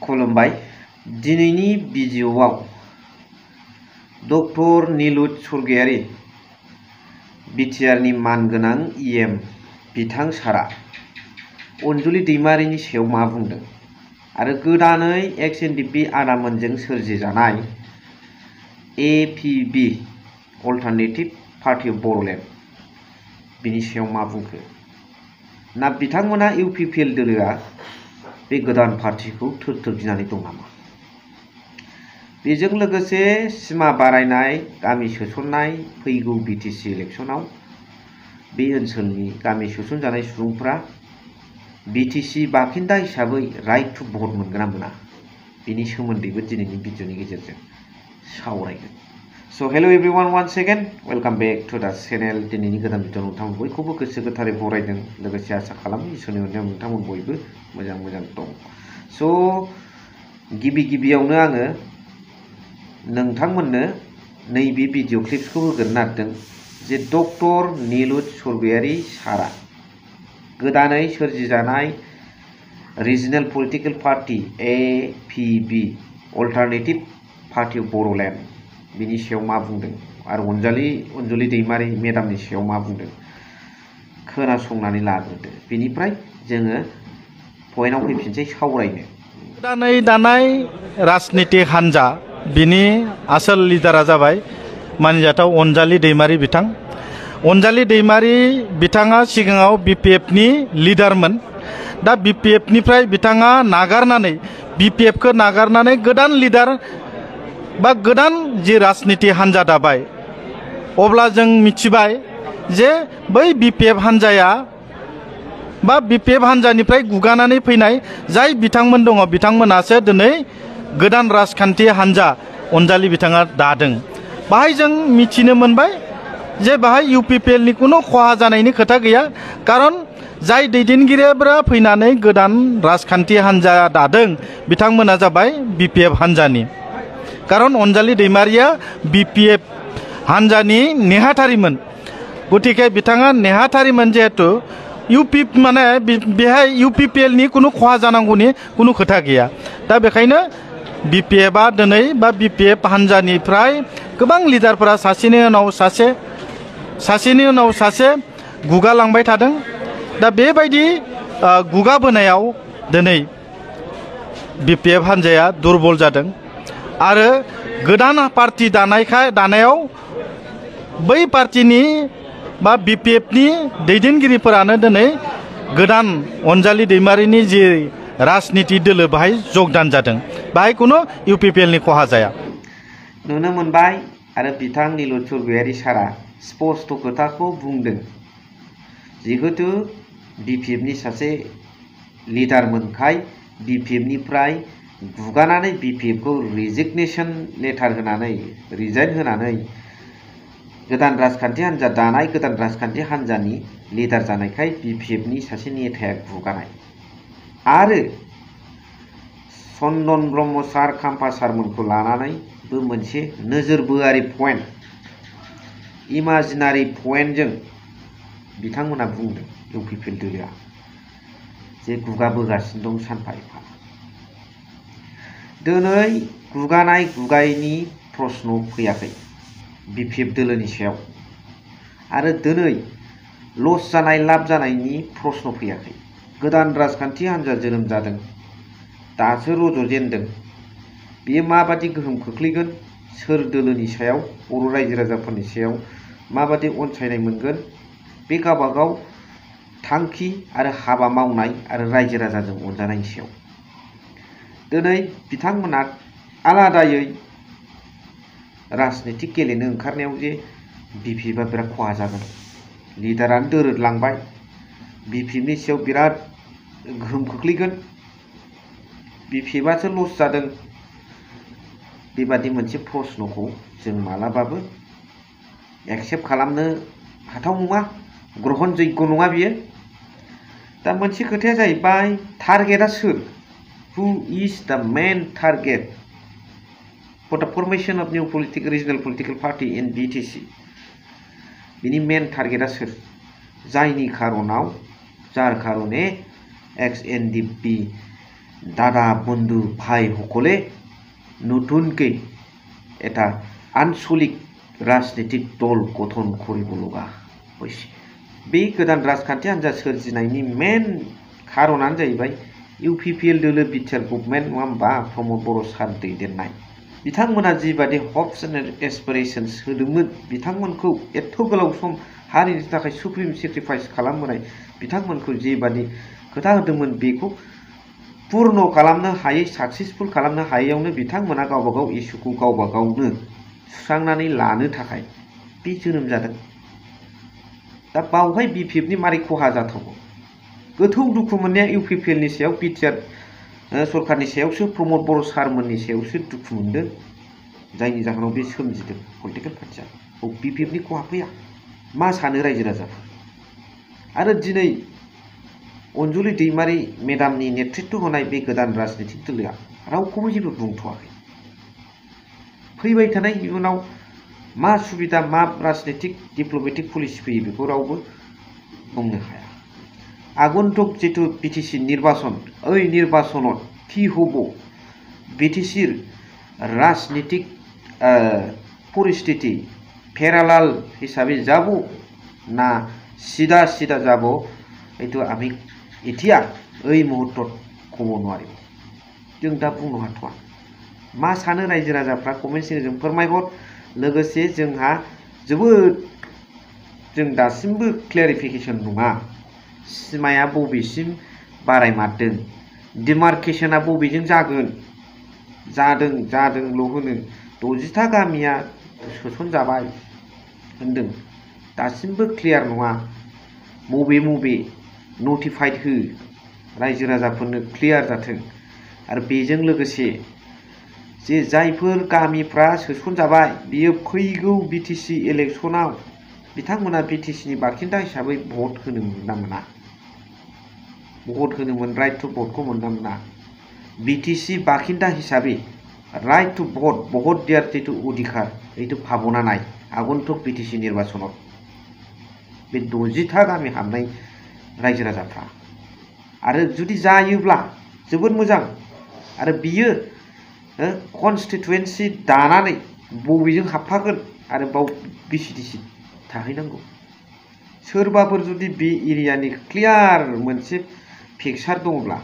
खुलुमबाय दिनैनि भिडिअआव डक्टर नीलुद स्वर्गियारी बिटिआरनि मानगोनां इएम बिथां सारा अनजुलि दैमारिनि सायाव मा बुंदों आरो गोदानै एक्स-एनडिपि आदामोनजों सोरजिजानाय एपिबि अल्टारनेटिभ पार्टी अफ बर'लेण्ड बिनि सायाव मा बुंखो ना बिथांमोना इउपिपिएल दोलोआ बे गोदान पार्टीखौ थोर-थोर गिनानै दं नामा? बेजों लोगोसे सिमा बारायनाय गामि सोसननाय फैगौ बिटिसि इलेक्शनाव बे ओनसोलनि गामि सोसनजानाय सुबुंफ्रा बिटिसि बाखिन्दा हिसाबै राइट टु भट मोनगोन ना मोना बेनि सोमोन्दैबो दिनैनि भिडिअनि गेजेरजों सावरायगोन। So hello everyone once again welcome back to the channel. दिनैनि गोदान भिडिअ नोंथांमोन बयखौबो गोसो गोथारै बरायदों, लोगोसे आसा खालामो इसोरनि अननायाव नोंथांमोन बयबो मोजां दं। सो गिबियावनो आङो नोंथांमोननो नैबे भिडिअ क्लिप्सखौ होग्रोनो नागिरदों जे डक्टर नीलुद स्वर्गियारी सारा गोदानै सोरजिजानाय रिजनेल पलिटिकल पार्टी एपिबि अल्टारनेटिभ पार्टी अफ बर'लेण्ड बिनि सायाव मा बुंदों आरो अनजुलि दैमारि मेडामनि सायाव मा बुंदों खोनासंनानै लाग्रोदो। बिनिफ्राय जोङो पइन्टआव फैफिनसै सावरायनो। गोदानै दानाय राजनितिक हान्जा बिनि आसोल लिडारा जाबाय मानिजाथाव अनजालि दैमारि बिथां। अनजालि दैमारि बिथाङा सिगाङाव बिपिएफनि लिडारमोन। दा बिपिएफनिफ्राय बिथाङा बिपिएफखौ नागारनानै गोदान लिडार बा गोदान जि राजनिति हान्जा दाबाय, अब्ला जों मिथिबाय जे बै बिपिएफ हान्जाया बा बिपिएफ हान्जानिफ्राय गुगानानै फैनाय जाय बिथांमोन दङ बिथांमोनासो दिनै गोदान राजखान्थि हान्जा अनजालि बिथाङा दादों। बाहाय जों मिथिनो मोनबाय जे बाहाय इउपिपिएलनि कुनु खहा जानायनि खोथा गैया, खारन जाय दैदेनगिरिफोरा फैनानै गोदान राजखान्थि हान्जा दादों बिथांमोना जाबाय बिपिएफ हान्जानि। खारन अनजालि दैमारिया बिपिएफ हान्जानि नेहाथारिमोन, गतिके बिथाङा नेहाथारिमोन जिहेतु बेहाय इउपिपिएलनि कुनु खहा जानांगौनि कुनु खोथा गैया। दा बेखायनो बिपिएफआ दिनै बा बिपिएफ हान्जानिफ्राय गोबां लिडारफोरा सासेनि उनाव सासे गुगालांबाय थादों। दा बेबायदि गुगाबोनायाव दिनै बिपिएफ हान्जाया दुरबल जादों आरो गोदान पार्टी दानायाव बै पार्टीनि बा बिपिएफनि दैदेनगिरिफोरानो दिनै गोदान अनजालि दैमारिनि जि राजनिति दोलो बाहाय जगदान जादों। बाहाय कुनु इउपिपिएलनि खहा जाया नुनो मोनबाय। आरो बिथां नीलुद स्वर्गियारी सारा स्पष्ट खोथाखौ बुंदों, जिहेतु बिपिएफनि सासे लिडारमोनखाय बिपिएफनिफ्राय गुगानानै बिपिएफखौ रिजिगनेसन लेटार होनानै रिजाइन होनानै गोदान राजखान्थि हान्जा दानाय गोदान राजखान्थि हान्जानि लिडार जानायखाय बिपिएफनि सासे नेताया गुगानाय आरो चन्दन ब्रह्म सार खाम्फा सारमोनखौ लानानैबो मोनसे नोजोरबोआरि पइन्ट इमाजिनारि पइन्टजों बिथांमोना बुंदों इउपिपिएल दोलोआ जे गुगाबोगासिनो दं सानफा एफा। दिनै गुगायनि प्रश्न फैयाखै बिपिएफ दोलोनि सायाव आरो दिनै लस जानाय लाब जानायनि प्रश्न फैयाखै। गोदान राजखान्थि हान्जा जोनोम जादों, दासो रज'जेनदों। बेयो माबादि गोहोम खोख्लैगोन, सोर दोलोनि सायाव बर' रायजो राजाफोरनि सायाव माबादि अनसायनाय मोनगोन, बे गावबागाव थांखि आरो हाबा मावनाय आरो रायजो राजाजों अनजानायनि सायाव। दिनै बिथांमोना आलादायै राजनितिक गेलेनो ओंखारनायाव जे बिपिएफआ बिराद खहा जागोन, लिडारानो दोरोदलांबाय, बिपिएफनि सायाव बिराद गोहोम खोख्लैगोन, बिपिएफआसो लस जादों, बेबादि मोनसे प्रश्नखौ जों मालाबाबो एक्सेप्ट खालामनो हाथाव नङा, ग्रहणजोग्य नङा बियो। दा मोनसे खोथाया जाहैबाय टारगेटआ सोर? Who is the main target for the formation of new regional political party in BTC? बिनि मेन टारगेटआ सोर? जार खारणे एक्स-एनडिपि দাদা বন্ধু ভাই সকলে নতুনকৈ এটা আঞ্চলিক राजनीतिक दल गठन करिब লগা হৈছে। बे गोदान राजखान्थि हान्जा सोरजिनायनि मेन खारनानो जाहैबाय इउपिपिएल दोलो बिटिआर गभर्नमेन्ट नङा होमबा प्रमद बर' सार दैदेननाय। बिथांमोना जिबादि हप्स एन्ड एसपिरेशन्स होदोंमोन, बिथांमोनखौ एथ' गोलाव सम हारिनि थाखाय सुप्रिम सेक्रिफाइस खालामबोनाय बिथांमोनखौ जिबादि खोथा होदोंमोन, बेखौ पूर्ण खालामनो हायै, साक्सेसफुल खालामनो हायैयावनो बिथांमोना गावबा गाव इस्युखौ गावबा गावनो सुस्रांनानै लानो थाखाय बे जोनोम जादों। दा बावहाय बिपिएफनि मारै खहा जाथावो? गोथौ दुखु मोननाया इउपिपिएलनि सायाव, बिटिआर सरकारनि सायावसो, प्रमद बर' सारमोननि सायावसो दुखु मोनदों, जायनि जाहोनाव बे सोमजिदों पलिटिकेल पार्टिया। बिपिएफनि खहा फैया। मा सानो रायजो राजाफोर? आरो दिनै अनजुलि दैमारि मेडामनि नेतृत्व होनाय बे गोदान राजनीतिक दोलोआ रावखौबो जेबो बुंथ'वाखै। फैबाय थानाय इयुनाव मा सुबिदा, मा राजनीतिक डिप्लोमेटिक पलिसि फैयो बेखौ रावबो बुंनो हाया। आगन्तुक जितु बिटिसि निर्बाचन, ओइ निर्बाचনত কি হব, বিটিসির রাজনীতিক পরিস্থিতি প্যারালাল হিসাবে যাব না সিধা সিধা যাব, এইটো আমি এতিয়া এই মুহূর্তত ক'ব নোৱাৰিম। जों दा बुंनो हाथ'वा। मा सानो रायजो राजाफ्रा कमेन्ट सेक्सनजों फोरमायहर। लोगोसे जोंहा जों दासिमबो क्लेरिफिकेसन नङा, सिमाया बबेसिम बारायमारदों, डिमार्केशना बबेजों जागोन, जादोंल' होनो 60टा गामिया सोसनजाबाय होनदों, दासिमबो क्लियार नङा। बबे नटिफाइड हो, रायजो राजाफोरनो क्लियार जाथों। आरो बेजों लोगोसे जे जायफोर गामिफ्रा सोसनजाबाय, बियो फैगौ बिटिसि इलेक्सनाव बिथांमोना बिटिसिनि बाखिन्दा हिसाबै भट होनो मोना मोना, भट होनो राइट टु भटखौ मोना मोना। बिटिसि बाखिन्दा हिसाबै राइट टु भट दियार जितु अधिकार, এইটো ভাবনা নাই আগন্তুক बिटिसि নির্বাচনত। बे 60টা गामि हाबनाय रायजो राजाफ्रा आरो जुदि जायोब्ला जोबोद मोजां। आरो बियो कनस्टिटुएन्सि दानानै बबेजों हाबफागोन आरो बाव बिसिडिसि थाहैनांगौ। सोरबाफोर जुदि बे एरियानि क्लियार मोनसे पिक्सार दङब्ला,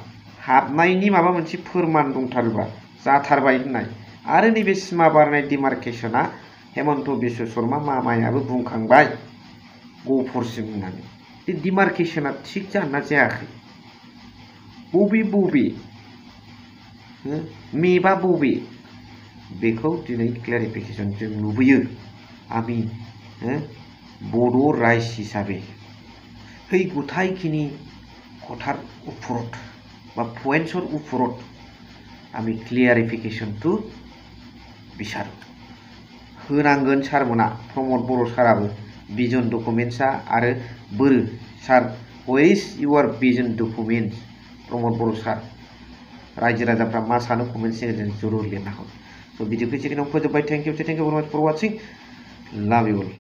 हाबनायनि माबा मोनसे फोरमान दंथारोब्ला, जाथारबाय होननाय, आरो नैबे सिमा बारनाय डिमार्केशना हेमन्त बिश्व शर्मा मामायाबो बुंखांबाय गफरसिम होननानै। बे डिमार्केशना थिग जाना जायाखै। बबे मेपआ बबे, बेखौ दिनै क्लेरिफिकेसन जों लुबैयो। आमी बड' राइज हिसाबै এই গোটাইখিনি কথাৰ ওপৰত বা পইণ্টছৰ ওপৰত আমি ক্লিয়াৰিফিকেশ্যনটো বিচাৰোঁ। होनांगोन सारमोना, प्रमद बर' साराबो भिजन डकुमेन्ट्सआ आरो बोरो सार, वेयर इज इउर भिजन डकुमेन्ट्स प्रमद बर' सार। रायजो राजाफ्रा मा सानो कमेन्ट सेक्सनजों जरुर लिरना हर। स' भिडिअखौ एसेखिनियाव फोजोबबाय। थेंक इउ भेरि माच फर वाचिं। लाभ इउ अल।